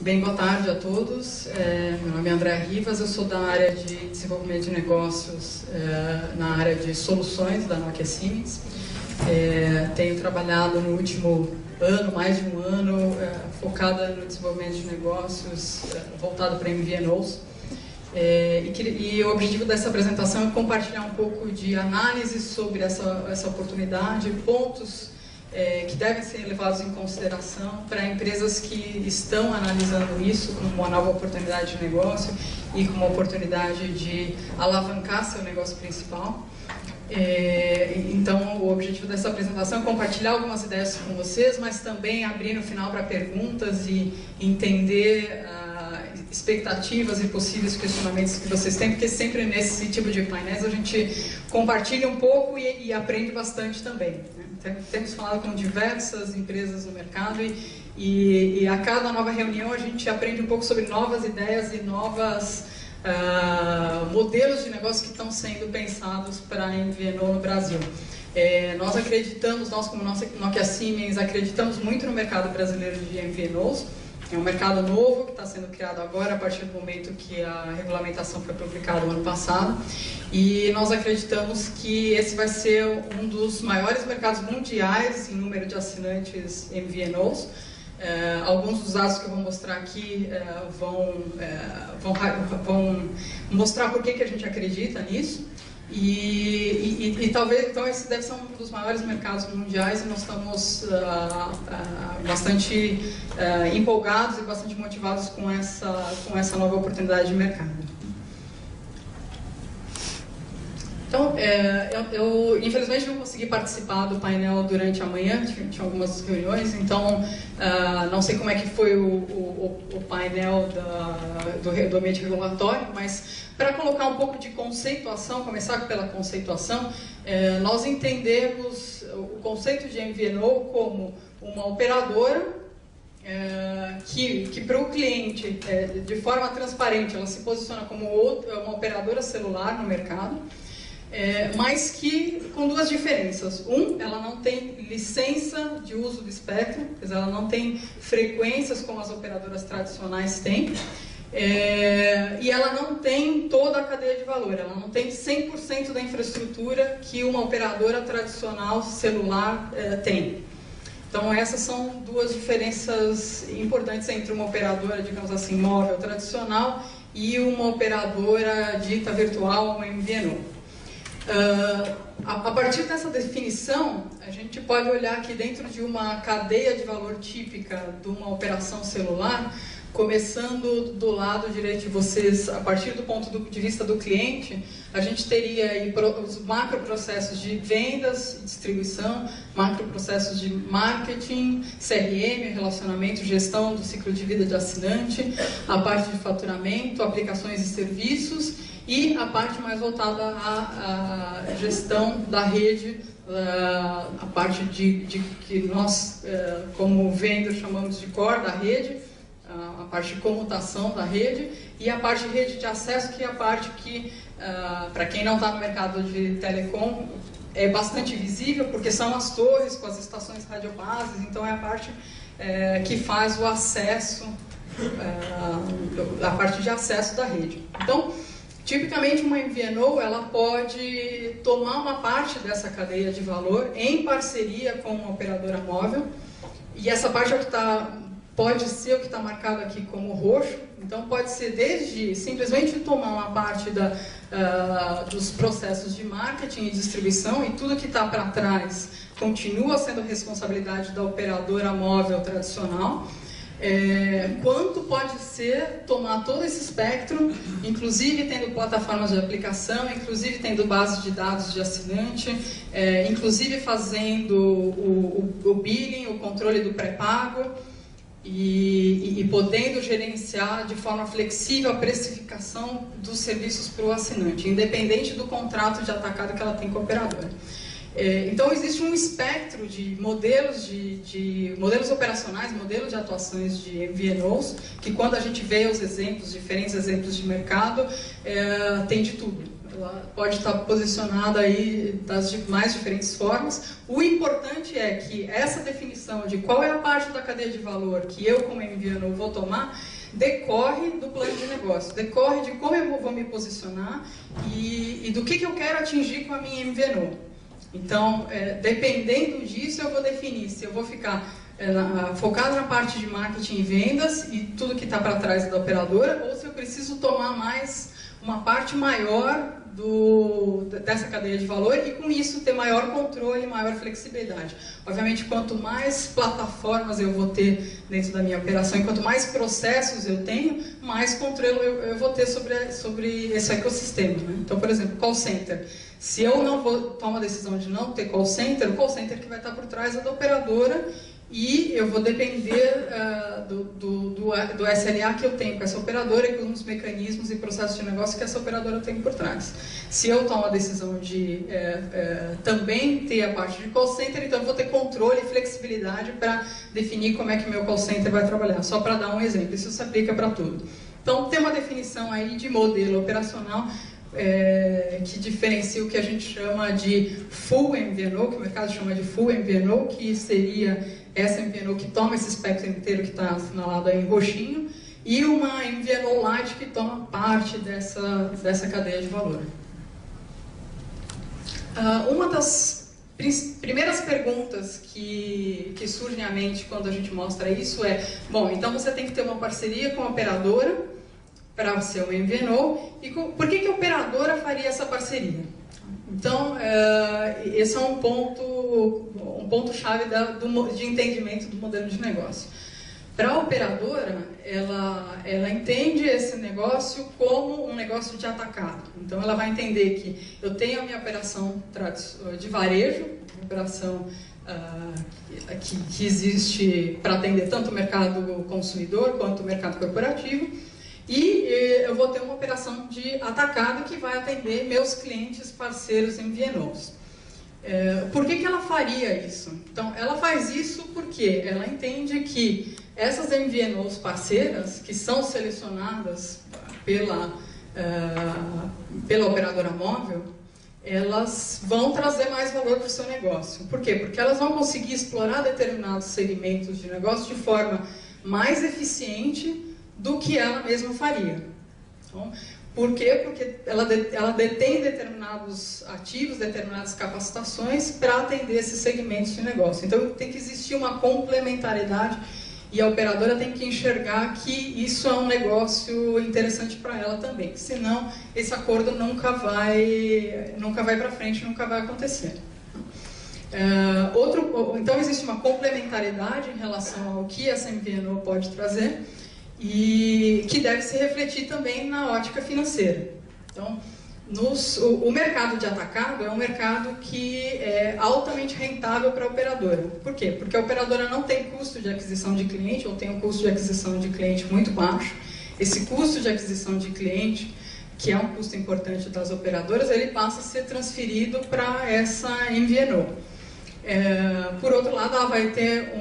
Bem, boa tarde a todos. Meu nome é Andréa Rivas, eu sou da área de desenvolvimento de negócios na área de soluções da Nokia Siemens. Tenho trabalhado no último ano, mais de um ano, focada no desenvolvimento de negócios voltado para MVNOs. E o objetivo dessa apresentação é compartilhar um pouco de análise sobre essa oportunidade, pontos que devem ser levados em consideração para empresas que estão analisando isso como uma nova oportunidade de negócio e como uma oportunidade de alavancar seu negócio principal. Então, o objetivo dessa apresentação é compartilhar algumas ideias com vocês, mas também abrir no final para perguntas e entender expectativas e possíveis questionamentos que vocês têm, porque sempre nesse tipo de painéis a gente compartilha um pouco e aprende bastante também, né? Temos falado com diversas empresas no mercado e a cada nova reunião a gente aprende um pouco sobre novas ideias e novas modelos de negócio que estão sendo pensados para a MVNO no Brasil. Nós acreditamos, nós como Nokia Siemens, acreditamos muito no mercado brasileiro de MVNOs. É um mercado novo que está sendo criado agora, a partir do momento que a regulamentação foi publicada no ano passado. E nós acreditamos que esse vai ser um dos maiores mercados mundiais em número de assinantes MVNOs. Alguns dos dados que eu vou mostrar aqui vão mostrar por que a gente acredita nisso. E talvez, então, esse deve ser um dos maiores mercados mundiais e nós estamos bastante empolgados e bastante motivados com essa nova oportunidade de mercado. Então, eu infelizmente não consegui participar do painel durante a manhã, tinha algumas reuniões, então não sei como é que foi o painel do ambiente regulatório, mas para colocar um pouco de conceituação, começar pela conceituação, nós entendemos o conceito de MVNO como uma operadora que para o cliente, de forma transparente, ela se posiciona como uma operadora celular no mercado, mas que com duas diferenças. Ela não tem licença de uso do espectro, quer dizer, ela não tem frequências como as operadoras tradicionais têm, e ela não tem toda a cadeia de valor, ela não tem 100% da infraestrutura que uma operadora tradicional celular tem. Então, essas são duas diferenças importantes entre uma operadora, digamos assim, móvel tradicional e uma operadora dita virtual, uma MVNO. A partir dessa definição, a gente pode olhar aqui dentro de uma cadeia de valor típica de uma operação celular, começando do lado direito de vocês, a partir do ponto de vista do cliente, a gente teria aí os macroprocessos de vendas e distribuição, macroprocessos de marketing, CRM, relacionamento, gestão do ciclo de vida de assinante, a parte de faturamento, aplicações e serviços, e a parte mais voltada à gestão da rede, a parte que nós, como vendor, chamamos de core da rede, a parte de comutação da rede, e a parte de rede de acesso, que é a parte que, para quem não está no mercado de telecom, é bastante visível, porque são as torres com as estações radiobases, então é a parte que faz o acesso, a parte de acesso da rede. Então, tipicamente, uma MVNO, ela pode tomar uma parte dessa cadeia de valor em parceria com uma operadora móvel, e essa parte é o que pode ser o que está marcado aqui como roxo. Então, pode ser desde simplesmente tomar uma parte dos processos de marketing e distribuição, e tudo que está para trás continua sendo responsabilidade da operadora móvel tradicional, quanto pode ser tomar todo esse espectro, inclusive tendo plataformas de aplicação, inclusive tendo bases de dados de assinante, inclusive fazendo o billing, o controle do pré-pago, e podendo gerenciar de forma flexível a precificação dos serviços para o assinante, independente do contrato de atacado que ela tem com a operadora. Então, existe um espectro de modelos, modelos operacionais, modelos de atuações de MVNOs, que quando a gente vê os exemplos, diferentes exemplos de mercado, tem de tudo. ela pode estar posicionada aí das mais diferentes formas. O importante é que essa definição de qual é a parte da cadeia de valor que eu, como MVNO, vou tomar, decorre do plano de negócio, decorre de como eu vou me posicionar e do que eu quero atingir com a minha MVNO. Então, dependendo disso, eu vou definir se eu vou ficar focado na parte de marketing e vendas e tudo que está para trás da operadora, ou se eu preciso tomar mais uma parte maior dessa cadeia de valor e com isso ter maior controle e maior flexibilidade. Obviamente, quanto mais plataformas eu vou ter dentro da minha operação e quanto mais processos eu tenho, mais controle eu vou ter sobre esse ecossistema, né? Então, por exemplo, call center. Se eu não vou tomar a decisão de não ter call center, o call center que vai estar por trás é da operadora e eu vou depender do SLA que eu tenho com essa operadora e com os mecanismos e processos de negócio que essa operadora tem por trás. Se eu tomo a decisão de também ter a parte de call center, então eu vou ter controle e flexibilidade para definir como é que meu call center vai trabalhar. Só para dar um exemplo, isso se aplica para tudo. Então, tem uma definição aí de modelo operacional que diferencia o que a gente chama de full MVNO, que o mercado chama de full MVNO, que seria essa MVNO que toma esse espectro inteiro que está assinalado aí em roxinho, e uma MVNO Lite que toma parte dessa cadeia de valor. Uma das primeiras perguntas que surgem à mente quando a gente mostra isso é: bom, então você tem que ter uma parceria com a operadora para ser uma MVNO, e por que a operadora faria essa parceria? Então, esse é um ponto-chave de entendimento do modelo de negócio. Para a operadora, ela entende esse negócio como um negócio de atacado. Então, ela vai entender que eu tenho a minha operação de varejo, uma operação que existe para atender tanto o mercado consumidor quanto o mercado corporativo, e eu vou ter uma operação de atacado que vai atender meus clientes parceiros MVNOs. Por que ela faria isso? Então, ela faz isso porque ela entende que essas MVNOs parceiras, que são selecionadas pela operadora móvel, elas vão trazer mais valor para o seu negócio. Por quê? Porque elas vão conseguir explorar determinados segmentos de negócio de forma mais eficiente do que ela mesma faria. Então, por quê? Porque ela detém determinados ativos, determinadas capacitações para atender esses segmentos de negócio. Então, tem que existir uma complementariedade e a operadora tem que enxergar que isso é um negócio interessante para ela também. Senão, esse acordo nunca vai para frente, nunca vai acontecer. Então, existe uma complementariedade em relação ao que essa MVNO pode trazer, e que deve se refletir também na ótica financeira. Então, o mercado de atacado é um mercado que é altamente rentável para a operadora. Por quê? Porque a operadora não tem custo de aquisição de cliente, ou tem um custo de aquisição de cliente muito baixo. Esse custo de aquisição de cliente, que é um custo importante das operadoras, ele passa a ser transferido para essa MVNO. Por outro lado, ela vai ter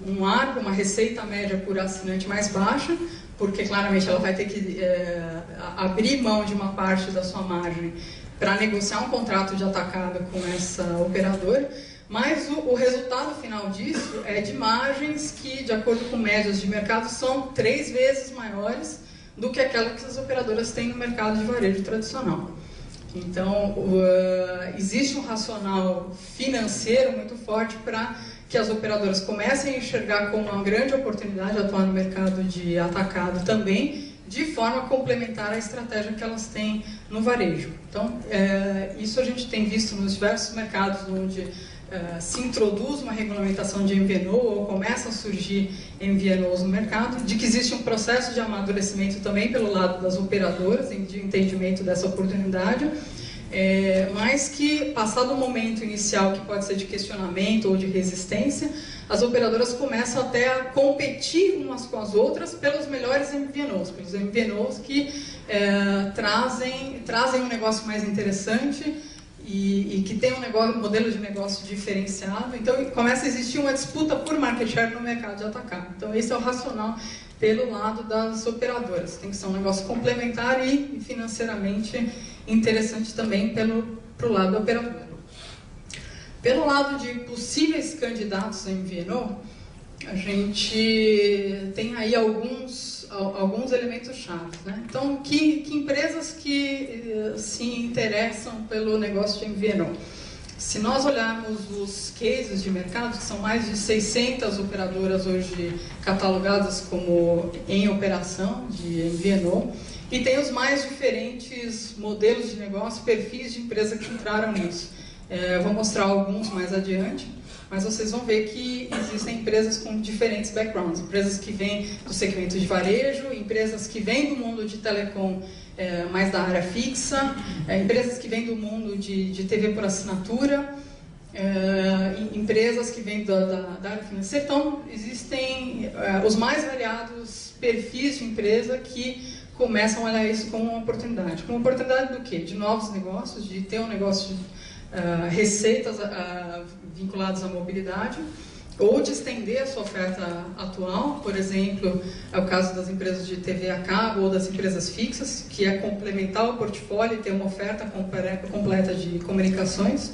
uma receita média por assinante mais baixa, porque claramente ela vai ter que abrir mão de uma parte da sua margem para negociar um contrato de atacado com essa operadora, mas o resultado final disso é de margens que, de acordo com médias de mercado, são 3 vezes maiores do que aquelas que as operadoras têm no mercado de varejo tradicional. Então, existe um racional financeiro muito forte para que as operadoras comecem a enxergar como uma grande oportunidade de atuar no mercado de atacado também, de forma complementar à estratégia que elas têm no varejo. Então, isso a gente tem visto nos diversos mercados onde se introduz uma regulamentação de MVNO ou começam a surgir MVNOs no mercado, de que existe um processo de amadurecimento também pelo lado das operadoras, de entendimento dessa oportunidade, mas que, passado o momento inicial, que pode ser de questionamento ou de resistência, as operadoras começam até a competir umas com as outras pelos melhores MVNOs, pelos MVNOs que trazem um negócio mais interessante e que tem um modelo de negócio diferenciado. Então, começa a existir uma disputa por market share no mercado de atacado. Então, esse é o racional pelo lado das operadoras. Tem que ser um negócio complementar e financeiramente interessante também pro lado da operadora. Pelo lado de possíveis candidatos a MVNO, a gente tem aí alguns elementos chaves, né? Então, que empresas que se interessam pelo negócio de MVNO? Se nós olharmos os cases de mercado, que são mais de 600 operadoras hoje catalogadas como em operação de MVNO, e tem os mais diferentes modelos de negócio, perfis de empresa que entraram nisso. Eu vou mostrar alguns mais adiante, mas vocês vão ver que existem empresas com diferentes backgrounds. Empresas que vêm do segmento de varejo, empresas que vêm do mundo de telecom, mais da área fixa, empresas que vêm do mundo de TV por assinatura, empresas que vêm da área financeira. Então, existem os mais variados perfis de empresa que começam a olhar isso como uma oportunidade. Como oportunidade do quê? De novos negócios, de ter um negócio de receitas vinculadas à mobilidade, ou de estender a sua oferta atual. Por exemplo, é o caso das empresas de TV a cabo ou das empresas fixas, que é complementar o portfólio e ter uma oferta completa de comunicações.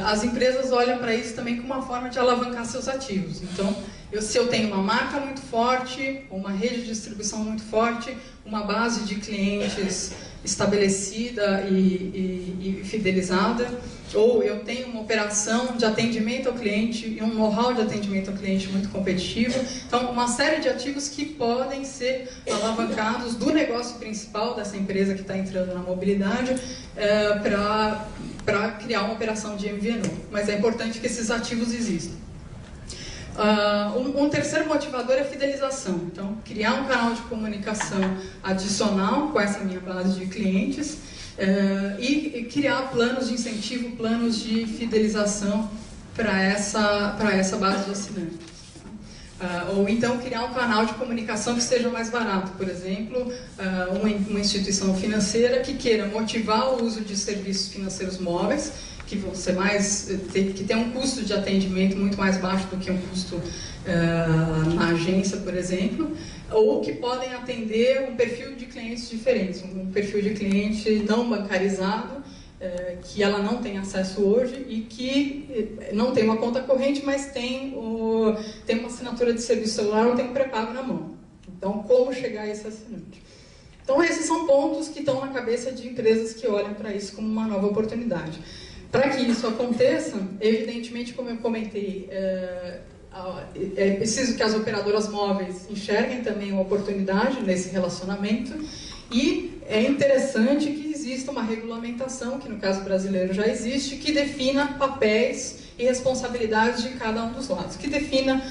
As empresas olham para isso também como uma forma de alavancar seus ativos. Então, se eu tenho uma marca muito forte, uma rede de distribuição muito forte, uma base de clientes estabelecida e fidelizada, ou eu tenho uma operação de atendimento ao cliente e um know-how de atendimento ao cliente muito competitivo. Então, uma série de ativos que podem ser alavancados do negócio principal dessa empresa que está entrando na mobilidade para criar uma operação de MVNO. Mas é importante que esses ativos existam. Um terceiro motivador é a fidelização. Então, criar um canal de comunicação adicional com essa minha base de clientes e criar planos de incentivo, planos de fidelização para essa base de assinantes. Ou então criar um canal de comunicação que seja mais barato. Por exemplo, uma instituição financeira que queira motivar o uso de serviços financeiros móveis, que vão ser que tem um custo de atendimento muito mais baixo do que um custo na agência, por exemplo, ou que podem atender um perfil de clientes diferentes, um perfil de cliente não bancarizado, que ela não tem acesso hoje e que não tem uma conta corrente, mas tem uma assinatura de serviço celular ou tem um pré-pago na mão. Então, como chegar a esse assinante? Então, esses são pontos que estão na cabeça de empresas que olham para isso como uma nova oportunidade. Para que isso aconteça, evidentemente, como eu comentei, é preciso que as operadoras móveis enxerguem também uma oportunidade nesse relacionamento, e é interessante que exista uma regulamentação, que no caso brasileiro já existe, que defina papéis e responsabilidades de cada um dos lados, que defina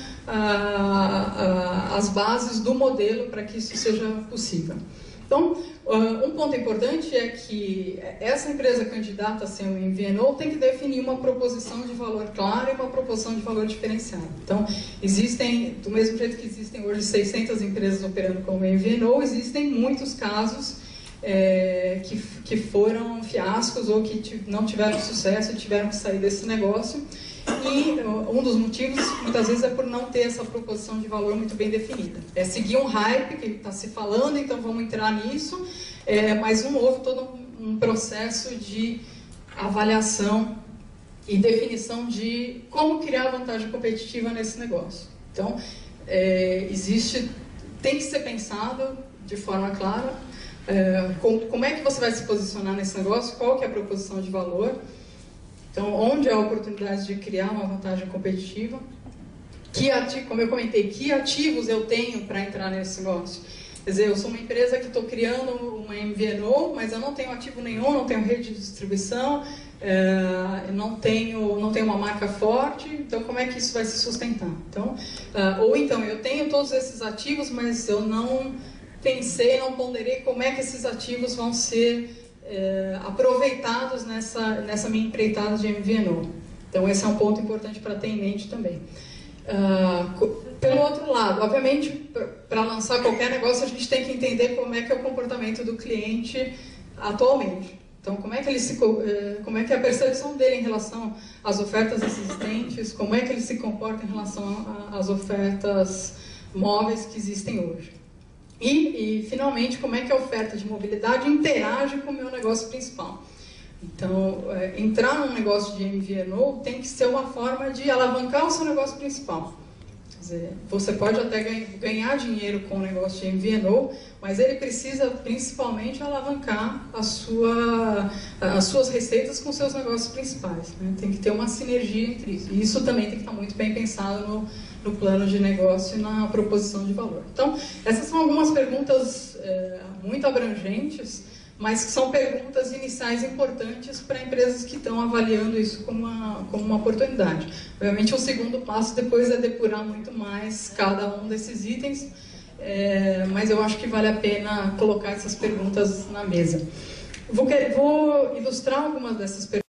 as bases do modelo para que isso seja possível. Então, um ponto importante é que essa empresa candidata a ser um MVNO tem que definir uma proposição de valor clara e uma proposição de valor diferenciado. Então, do mesmo jeito que existem hoje 600 empresas operando como MVNO, existem muitos casos que foram fiascos ou que não tiveram sucesso e tiveram que sair desse negócio. E um dos motivos, muitas vezes, é por não ter essa proposição de valor muito bem definida. É seguir um hype que está se falando, então vamos entrar nisso, mas não houve todo um processo de avaliação e definição de como criar vantagem competitiva nesse negócio. Então, tem que ser pensado de forma clara como é que você vai se posicionar nesse negócio, qual que é a proposição de valor. Então, onde há a oportunidade de criar uma vantagem competitiva, como eu comentei, que ativos eu tenho para entrar nesse negócio? Quer dizer, eu sou uma empresa que estou criando uma MVNO, mas eu não tenho ativo nenhum, não tenho rede de distribuição, não tenho uma marca forte, então como é que isso vai se sustentar? Então, ou então, eu tenho todos esses ativos, mas eu não pensei, não ponderei como é que esses ativos vão ser aproveitados nessa minha empreitada de MVNO. Então, esse é um ponto importante para ter em mente também. Pelo outro lado, obviamente, para lançar qualquer negócio, a gente tem que entender como é que é o comportamento do cliente atualmente. Então, como é que é a percepção dele em relação às ofertas existentes, como é que ele se comporta em relação às ofertas móveis que existem hoje. E, finalmente, como é que a oferta de mobilidade interage com o meu negócio principal. Então, entrar num negócio de MVNO tem que ser uma forma de alavancar o seu negócio principal. Quer dizer, você pode até ganhar dinheiro com o negócio de MVNO, mas ele precisa principalmente alavancar as suas receitas com seus negócios principais. Né? Tem que ter uma sinergia entre isso. E isso também tem que estar muito bem pensado no plano de negócio e na proposição de valor. Então, essas são algumas perguntas muito abrangentes, mas que são perguntas iniciais importantes para empresas que estão avaliando isso como uma oportunidade. Obviamente, o segundo passo depois é depurar muito mais cada um desses itens, mas eu acho que vale a pena colocar essas perguntas na mesa. Vou ilustrar algumas dessas perguntas.